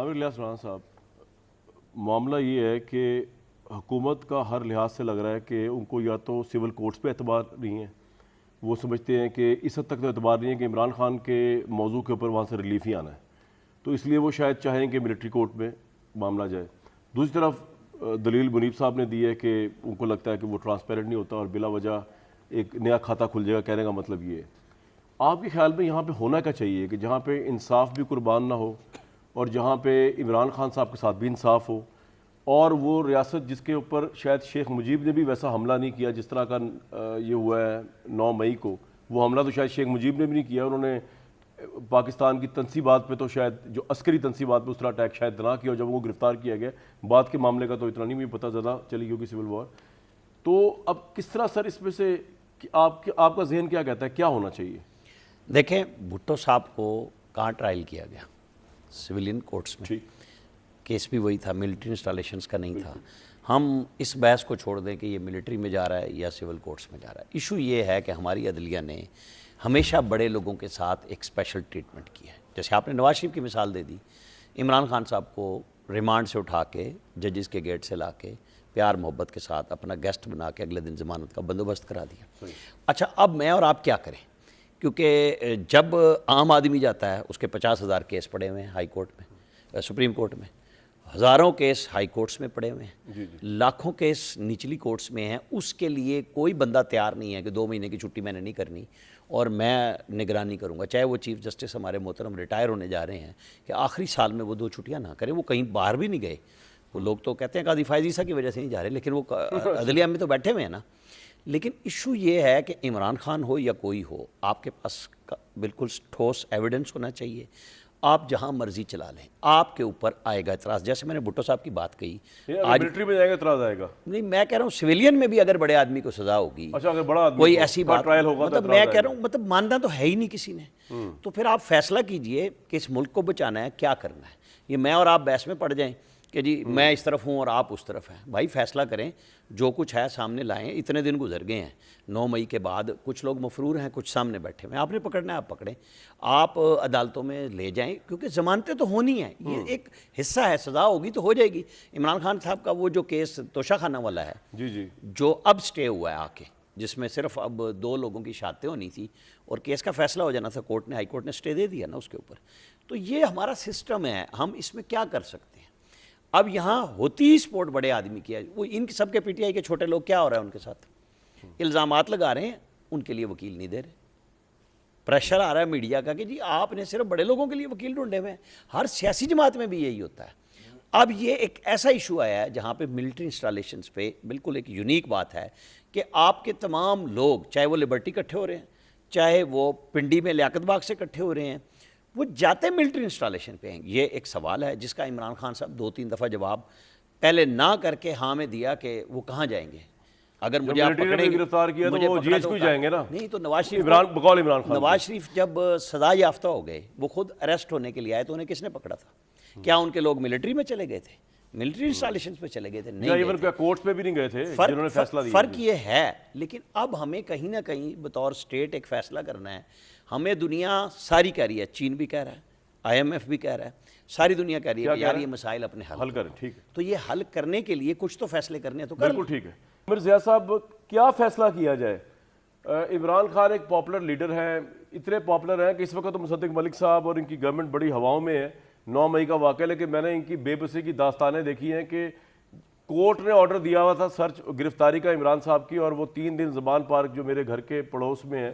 عامر الیاس رانا صاحب، معاملہ یہ ہے کہ حکومت کا ہر لحاظ سے لگ رہا ہے کہ ان کو یا تو سول کورٹس پہ اعتبار نہیں ہے، وہ سمجھتے ہیں کہ اس حد تک تو اعتبار نہیں ہے کہ عمران خان کے موضوع کے اوپر وہاں سے ریلیف ہی آنا ہے، تو اس لیے وہ شاید چاہیں کہ ملٹری کورٹ میں معاملہ جائے۔ دوسری طرف دلیل منیب صاحب نے دی ہے کہ ان کو لگتا ہے کہ وہ ٹرانسپیرنٹ نہیں ہوتا اور بلا وجہ ایک نیا کھاتہ کھل جائے گا، کہنے کا مطلب یہ ہے۔ آپ کے خیال میں یہاں پہ ہونا کیا چاہیے کہ جہاں پہ انصاف بھی قربان نہ ہو اور جہاں پہ عمران خان صاحب کے ساتھ بھی انصاف ہو، اور وہ ریاست جس کے اوپر شاید شیخ مجیب نے بھی ویسا حملہ نہیں کیا جس طرح کا یہ ہوا ہے 9 مئی کو، وہ حملہ تو شاید شیخ مجیب نے بھی نہیں کیا، انہوں نے پاکستان کی تنصیبات پہ تو شاید جو عسکری تنصیبات پہ اس طرح اٹیک شاید نہ کیا، جب وہ گرفتار کیا گیا بعد کے معاملے کا تو اتنا نہیں مجھے پتہ، زیادہ چلی ہوگی سول وار۔ تو اب کس طرح سر اس میں سے آپ کا ذہن کیا کہتا ہے کیا ہونا چاہیے؟ دیکھیں، بھٹو صاحب کو کہاں ٹرائل کیا گیا؟ سویلین کورٹس میں، کیس بھی وہی تھا، ملٹری انسٹالیشنز کا نہیں تھا۔ ہم اس بحث کو چھوڑ دیں کہ یہ ملٹری میں جا رہا ہے یا سول کورٹس میں جا رہا ہے۔ ایشو یہ ہے کہ ہماری عدلیہ نے ہمیشہ بڑے لوگوں کے ساتھ ایک اسپیشل ٹریٹمنٹ کیا ہے۔ جیسے آپ نے نواز شریف کی مثال دے دی، عمران خان صاحب کو ریمانڈ سے اٹھا کے ججز کے گیٹ سے لا کے پیار محبت کے ساتھ اپنا گیسٹ بنا کے اگلے دن ضمانت کا بندوبست کرا دیا۔ اچھا، اب میں اور آپ کیا کریں؟ کیونکہ جب عام آدمی جاتا ہے اس کے 50,000 کیس پڑے ہوئے ہیں ہائی کورٹ میں، سپریم کورٹ میں، ہزاروں کیس ہائی کورٹس میں پڑے ہوئے ہیں، لاکھوں کیس نچلی کورٹس میں ہیں، اس کے لیے کوئی بندہ تیار نہیں ہے کہ 2 مہینے کی چھٹی میں نے نہیں کرنی اور میں نگرانی کروں گا، چاہے وہ چیف جسٹس ہمارے محترم ریٹائر ہونے جا رہے ہیں کہ آخری سال میں وہ 2 چھٹیاں نہ کریں، وہ کہیں باہر بھی نہیں گئے۔ وہ لوگ تو کہتے ہیں قاضی فائز عیسیٰ کی وجہ سے نہیں جا رہے، لیکن وہ عدلیہ میں تو بیٹھے ہوئے ہیں نا۔ لیکن ایشو یہ ہے کہ عمران خان ہو یا کوئی ہو، آپ کے پاس بالکل ٹھوس ایویڈنس ہونا چاہیے، آپ جہاں مرضی چلا لیں، آپ کے اوپر آئے گا اعتراض۔ جیسے میں نے بھٹو صاحب کی بات کہی، آج ملٹری میں جائے گا اعتراض آئے گا؟ نہیں، میں کہہ رہا ہوں سویلین میں بھی اگر بڑے آدمی کو سزا ہوگی، اچھا اگر بڑا آدمی کوئی ایسی بات، ٹرائل ہوگا، مطلب میں کہہ رہا ہوں مطلب ماننا تو ہے ہی نہیں کسی نے، تو پھر آپ فیصلہ کیجئے کہ اس ملک کو بچانا ہے، کیا کرنا ہے۔ یہ میں اور آپ بحث میں پڑ جائیں کہ جی میں اس طرف ہوں اور آپ اس طرف ہیں، بھائی فیصلہ کریں، جو کچھ ہے سامنے لائیں۔ اتنے دن گزر گئے ہیں 9 مئی کے بعد، کچھ لوگ مفرور ہیں، کچھ سامنے بیٹھے ہوئے ہیں، آپ نے پکڑنا ہے آپ پکڑیں، آپ عدالتوں میں لے جائیں، کیونکہ ضمانتیں تو ہونی ہیں، یہ ایک حصہ ہے، سزا ہوگی تو ہو جائے گی۔ عمران خان صاحب کا وہ جو کیس توشہ خانہ والا ہے، جو اب سٹے ہوا ہے آ کے، جس میں صرف اب 2 لوگوں کی شہادتیں ہونی تھی اور کیس کا فیصلہ ہو جانا تھا، کورٹ نے، ہائی کورٹ نے سٹے دے دیا نا اس کے اوپر۔ تو یہ ہمارا سسٹم ہے، ہم اس میں کیا کر سکتے ہیں؟ اب یہاں ہوتی ہی سپورٹ بڑے آدمی کی ہے، وہ ان سب کے پی ٹی آئی کے چھوٹے لوگ کیا ہو رہا ہے ان کے ساتھ؟ الزامات لگا رہے ہیں، ان کے لیے وکیل نہیں دے رہے، پریشر آ رہا ہے میڈیا کا کہ جی آپ نے صرف بڑے لوگوں کے لیے وکیل ڈھونڈے ہوئے ہیں۔ ہر سیاسی جماعت میں بھی یہی ہوتا ہے۔ اب یہ ایک ایسا ایشو آیا ہے جہاں پہ ملٹری انسٹالیشنز پہ بالکل ایک یونیک بات ہے کہ آپ کے تمام لوگ، چاہے وہ لبرٹی اکٹھے ہو رہے ہیں، چاہے وہ پنڈی میں لیاقت باغ سے اکٹھے ہو رہے ہیں، وہ جاتے ملٹری انسٹالیشن پہ ہیں۔ یہ ایک سوال ہے جس کا عمران خان صاحب 2-3 دفعہ جواب پہلے نہ کر کے ہاں میں دیا کہ وہ کہاں جائیں گے، اگر مجھے آپ پکڑیں گے، گرفتار کیا تو وہ جیل کو جائیں گے نا۔ نہیں تو نواز شریف بقول عمران خان، نواز شریف جب سزا یافتہ ہو گئے، وہ خود اریسٹ ہونے کے لیے آئے تو انہیں کس نے پکڑا تھا؟ کیا ان کے لوگ ملٹری میں چلے گئے تھے؟ ملٹری انسٹالیشنز پہ چلے گئے تھے؟ نہیں، ایون کورٹس پہ بھی نہیں گئے تھے جنہوں نے فیصلہ دیا۔ فرق یہ ہے، لیکن اب ہمیں کہیں نہ کہیں بطور سٹیٹ ایک فیصلہ کرنا ہے۔ ہمیں دنیا ساری کہہ رہی ہے، چین بھی کہہ رہا ہے، IMF بھی کہہ رہا ہے، ساری دنیا کہہ رہی ہے کہ یار یہ مسائل اپنے حل کریں، ٹھیک ہے۔ تو یہ حل کرنے کے لیے کچھ تو فیصلے کرنے ہیں تو کر لیں۔ بالکل ٹھیک ہے۔ عامر ضیاء صاحب، کیا فیصلہ کیا جائے؟ عمران خان ایک پاپولر لیڈر ہیں، اتنے پاپولر ہیں کہ اس وقت تو مصدق ملک صاحب اور ان کی گورنمنٹ بڑی ہواؤں میں ہے۔ 9 مئی کا واقعہ، لیکن میں نے ان کی بے بسی کی داستانیں دیکھی ہیں کہ کورٹ نے آرڈر دیا ہوا تھا سرچ گرفتاری کا عمران صاحب کی، اور وہ 3 دن زبان پارک جو میرے گھر کے پڑوس میں ہے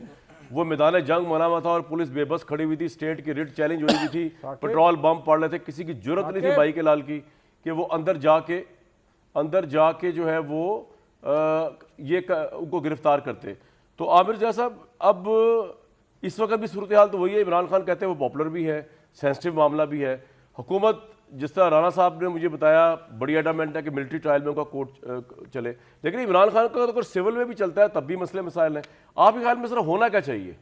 وہ میدان جنگ بنا ہوا تھا اور پولیس بے بس کھڑی ہوئی تھی، اسٹیٹ کی ریٹ چیلنج ہوئی تھی، پٹرول بم پڑ رہے تھے، کسی کی جرت نہیں تھی بھائی کے لال کی کہ وہ اندر جا کے جو ہے وہ یہ ان کو گرفتار کرتے۔ تو عامر ضیاء صاحب، اب اس وقت بھی صورتحال تو وہی ہے، عمران خان کہتے ہیں وہ پاپولر بھی ہے، سینسٹیو معاملہ بھی ہے، حکومت جس طرح رانا صاحب نے مجھے بتایا بڑی ایڈامنٹ ہے کہ ملٹری ٹرائل میں ان کا کورٹ چلے، لیکن عمران خان کا اگر سول میں بھی چلتا ہے تب بھی مسئلے مسائل ہیں۔ آپ کے خیال میں سر ہونا کیا چاہیے؟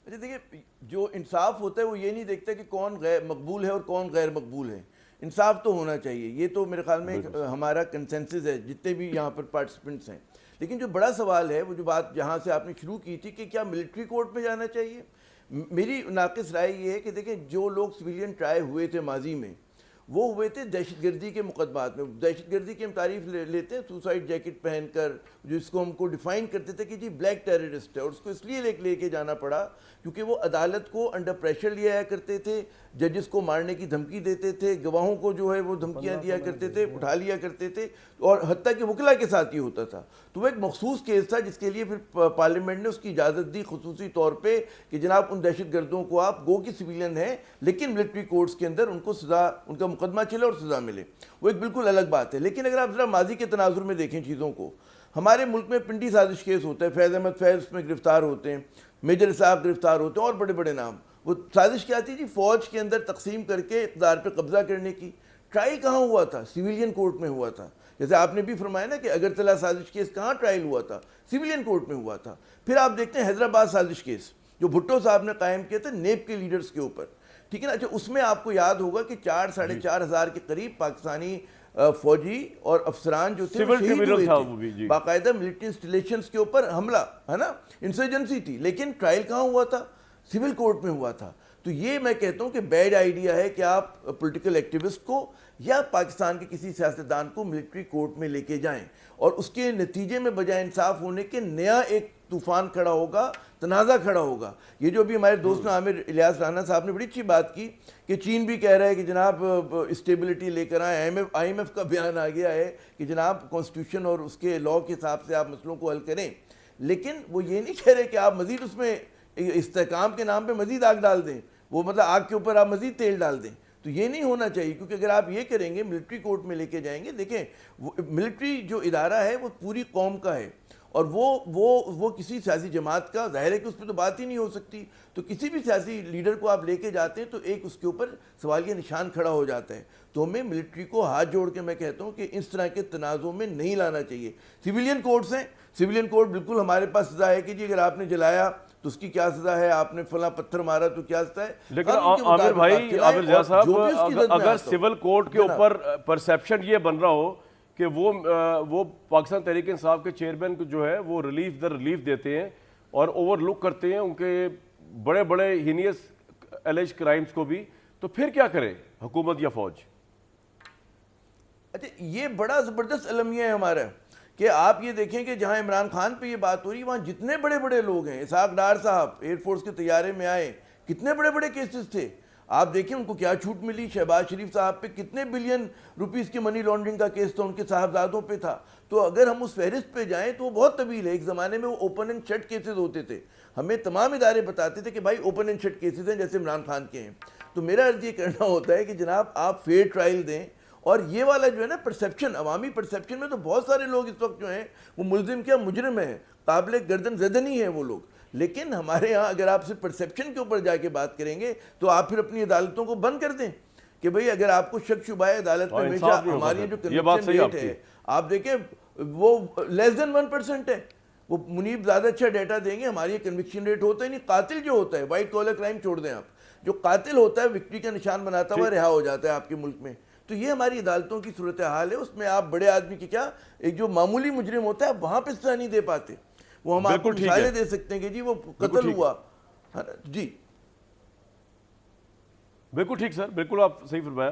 اچھا دیکھیے، جو انصاف ہوتا ہے وہ یہ نہیں دیکھتا کہ کون غیر مقبول ہے اور کون غیر مقبول ہے، انصاف تو ہونا چاہیے، یہ تو میرے خیال میں ہمارا کنسنسس ہے جتنے بھی یہاں پر پارٹیسپنٹس ہیں۔ لیکن جو بڑا سوال ہے، وہ جو بات جہاں سے آپ نے شروع کی تھی کہ کیا ملٹری کورٹ میں جانا چاہیے، میری ناقص رائے یہ ہے کہ دیکھیں جو لوگ سویلین ٹرائی ہوئے تھے ماضی میں وہ ہوئے تھے دہشت گردی کے مقدمات میں. دہشت گردی کی ہم تعریف لیتے ہیں سوسائڈ جیکٹ پہن کر, جو اس کو ہم کو ڈیفائن کرتے تھے کہ جی بلیک ٹیررسٹ ہے, اور اس کو اس لیے لے کے جانا پڑا کیونکہ وہ عدالت کو انڈر پریشر لیا کرتے تھے, ججز کو مارنے کی دھمکی دیتے تھے, گواہوں کو جو ہے وہ دھمکیاں دیا کرتے تھے, اٹھا لیا کرتے تھے, اور حتیٰ کہ وکلا کے ساتھ یہ ہوتا تھا. تو وہ ایک مخصوص کیس تھا جس کے لیے پھر پارلیمنٹ نے اس کی اجازت دی خصوصی طور پہ کہ جناب ان دہشت گردوں کو آپ گو کی سویلین ہیں لیکن ملٹری کورٹس کے اندر ان کو سزا, ان کا مقدمہ چلے اور سزا ملے, وہ ایک بالکل الگ بات ہے. لیکن اگر آپ ذرا ماضی کے تناظر میں دیکھیں چیزوں کو, ہمارے ملک میں پنڈی سازش کیس ہوتا ہے, فیض احمد فیض اس میں گرفتار ہوتے ہیں, میجر صاحب گرفتار ہوتے ہیں, اور بڑے بڑے نام. وہ سازش کیا تھی جی؟ فوج کے اندر تقسیم کر کے اقتدار پہ قبضہ کرنے کی. ٹرائل کہاں ہوا تھا؟ سویلین کورٹ میں ہوا تھا. جیسے آپ نے بھی فرمایا نا کہ اگرتلہ سازش کیس کہاں ٹرائل ہوا تھا؟ سویلین کورٹ میں ہوا تھا. پھر آپ دیکھتے ہیں حیدرآباد سازش کیس جو بھٹو صاحب نے قائم کیا تھا نیب کے لیڈرز کے اوپر, ٹھیک ہے نا. اچھا, اس میں آپ کو یاد ہوگا کہ 4-4.5 ہزار کے قریب پاکستانی فوجی اور افسران جو تھے شہید ہوئے تھے, باقاعدہ ملٹری انسٹالیشنز کے اوپر حملہ ہے نا, انسرجنسی تھی. لیکن ٹرائل کہاں ہوا تھا؟ سول کورٹ میں ہوا تھا. تو یہ میں کہتا ہوں کہ بیڈ آئیڈیا ہے کہ آپ پولیٹیکل ایکٹیوسٹ کو یا پاکستان کے کسی سیاستدان کو ملٹری کورٹ میں لے کے جائیں, اور اس کے نتیجے میں بجائے انصاف ہونے کے نیا ایک طوفان کھڑا ہوگا, تنازع کھڑا ہوگا. یہ جو ابھی ہمارے دوست عامر الیاس رانا صاحب نے بڑی اچھی بات کی کہ چین بھی کہہ رہا ہے کہ جناب اسٹیبلٹی لے کر آئیں. آئی ایم ایف کا بیان آ گیا ہے کہ جناب کانسٹیٹیوشن اور اس کے لاء کے حساب سے آپ مسئلوں کو حل کریں. لیکن وہ یہ نہیں کہہ رہے کہ آپ مزید اس میں استحکام کے نام پہ مزید آگ ڈال دیں, وہ مطلب آگ کے اوپر آپ مزید تیل ڈال دیں. تو یہ نہیں ہونا چاہیے, کیونکہ اگر آپ یہ کریں گے ملٹری کورٹ میں لے کے جائیں گے. دیکھیں ملٹری جو ادارہ ہے وہ پوری قوم کا ہے, اور وہ کسی سیاسی جماعت کا, ظاہر ہے کہ اس پہ تو بات ہی نہیں ہو سکتی. تو کسی بھی سیاسی لیڈر کو آپ لے کے جاتے ہیں تو ایک اس کے اوپر سوالیہ نشان کھڑا ہو جاتا ہے. تو ہمیں ملٹری کو ہاتھ جوڑ کے میں کہتا ہوں کہ اس طرح کے تنازعوں میں نہیں لانا چاہیے. سویلین کورٹس ہیں, سویلین کورٹ بالکل ہمارے پاس سزا ہے کہ جی اگر آپ نے جلایا تو اس کی کیا سزا ہے, آپ نے فلاں پتھر مارا تو کیا سزا ہے. لیکن عامر بھائی, عامر ضیاء صاحب, اگر سول کورٹ کے اوپر پرسیپشن یہ بن رہا ہو کہ وہ پاکستان تحریک انصاف کے چیئرمین کو جو ہے وہ ریلیف در ریلیف دیتے ہیں اور اوور لک کرتے ہیں ان کے بڑے بڑے ہینیس ایلیج کرائمز کو بھی, تو پھر کیا کرے حکومت یا فوج؟ اچھا, یہ بڑا زبردست المیہ ہے ہمارا کہ آپ یہ دیکھیں کہ جہاں عمران خان پہ یہ بات ہو رہی ہے وہاں جتنے بڑے بڑے لوگ ہیں, اسحاق ڈار صاحب ایئر فورس کے طیارے میں آئے, کتنے بڑے بڑے کیسز تھے. آپ دیکھیں ان کو کیا چھوٹ ملی. شہباز شریف صاحب پہ کتنے بلین روپیز کی منی لانڈرنگ کا کیس تھا, ان کے صاحبزادوں پہ تھا. تو اگر ہم اس فہرست پہ جائیں تو وہ بہت طویل ہے. ایک زمانے میں وہ اوپن اینڈ شٹ کیسز ہوتے تھے, ہمیں تمام ادارے بتاتے تھے کہ بھائی اوپن اینڈ شٹ کیسز ہیں جیسے عمران خان کے ہیں. تو میرا عرض یہ کرنا ہوتا ہے کہ جناب آپ فیئر ٹرائل دیں, اور یہ والا جو ہے نا پرسیپشن, عوامی پرسیپشن میں تو بہت سارے لوگ اس وقت جو ہیں وہ ملزم کیا مجرم ہیں, قابل گردن زدنی ہیں وہ لوگ. لیکن ہمارے ہاں اگر آپ سے پرسیپشن کے اوپر جا کے بات کریں گے تو آپ پھر اپنی عدالتوں کو بند کر دیں کہ بھئی اگر آپ کو شک شبہ ہے عدالت میں ہمیشہ ہماری جو کنوکشن ریٹ ہے آپ دیکھیں وہ لیس دین 1% ہے. وہ منیب زیادہ اچھا ڈیٹا دیں گے, ہماری کنوکشن ریٹ ہوتا ہے نہیں. قاتل جو ہوتا ہے, وائٹ کالر کرائم چھوڑ دیں آپ, جو قاتل ہوتا ہے وکٹری کا نشان بناتا ہوا رہا ہو جاتا ہے آپ کے ملک میں. تو یہ ہماری عدالتوں کی صورتحال ہے. اس میں آپ بڑے آدمی کی کیا, ایک جو معمولی مجرم ہوتا ہے وہاں پہ سزا نہیں دے پاتے. وہ ہم آپ کو مثالیں دے سکتے ہیں کہ جی وہ قتل ہوا. جی بالکل ٹھیک سر, بالکل آپ صحیح فرمایا.